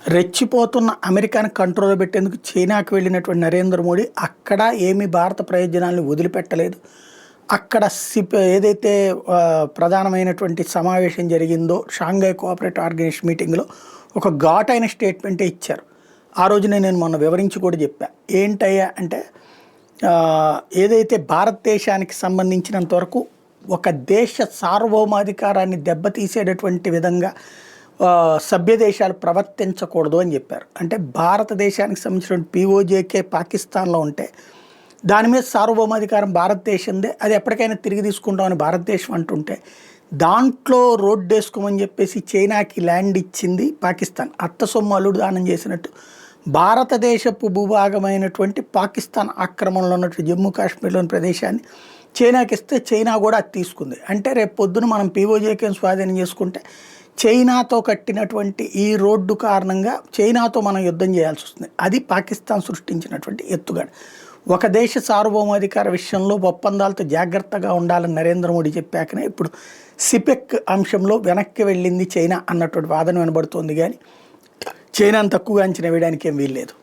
రెచ్చిపోతున్న అమెరికాను కంట్రోల్ పెట్టేందుకు చైనాకు వెళ్ళినటువంటి నరేంద్ర మోడీ అక్కడ ఏమీ భారత ప్రయోజనాలను వదిలిపెట్టలేదు. అక్కడ ఏదైతే ప్రధానమైనటువంటి సమావేశం జరిగిందో షాంఘై కోఆపరేటివ్ ఆర్గనైజేషన్ మీటింగ్లో ఒక ఘాటైన స్టేట్మెంటే ఇచ్చారు. ఆ రోజునే నేను మొన్న వివరించి కూడా చెప్పా. ఏంటయ్యా అంటే ఏదైతే భారతదేశానికి సంబంధించినంత వరకు ఒక దేశ సార్వభౌమాధికారాన్ని దెబ్బతీసేటటువంటి విధంగా సభ్య దేశాలు ప్రవర్తించకూడదు అని చెప్పారు. అంటే భారతదేశానికి సంబంధించిన పీఓజేకే పాకిస్తాన్లో ఉంటే దాని మీద సార్వభౌమాధికారం భారతదేశందే, అది ఎప్పటికైనా తిరిగి తీసుకుంటామని భారతదేశం అంటుంటే దాంట్లో రోడ్డు వేసుకోమని చెప్పేసి చైనాకి ల్యాండ్ ఇచ్చింది పాకిస్తాన్. అత్త సొమ్ము అల్లుడు దానం చేసినట్టు భారతదేశపు భూభాగమైనటువంటి పాకిస్తాన్ ఆక్రమణలో ఉన్నటువంటి జమ్మూ కాశ్మీర్లోని ప్రదేశాన్ని చైనాకి ఇస్తే చైనా కూడా అది తీసుకుంది. అంటే రేపు పొద్దున మనం పీఓజేకేని స్వాధీనం చేసుకుంటే చైనాతో కట్టినటువంటి ఈ రోడ్డు కారణంగా చైనాతో మనం యుద్ధం చేయాల్సి వస్తుంది. అది పాకిస్తాన్ సృష్టించినటువంటి ఎత్తుగడ. ఒక దేశ సార్వభౌమాధికార విషయంలో ఒప్పందాలతో జాగ్రత్తగా ఉండాలని నరేంద్ర మోడీ చెప్పాకనే ఇప్పుడు సిపెక్ అంశంలో వెనక్కి వెళ్ళింది చైనా అన్నటువంటి వాదన వినబడుతోంది. కానీ చైనాను తక్కువగా అంచనా వేయడానికి ఏం వీల్లేదు.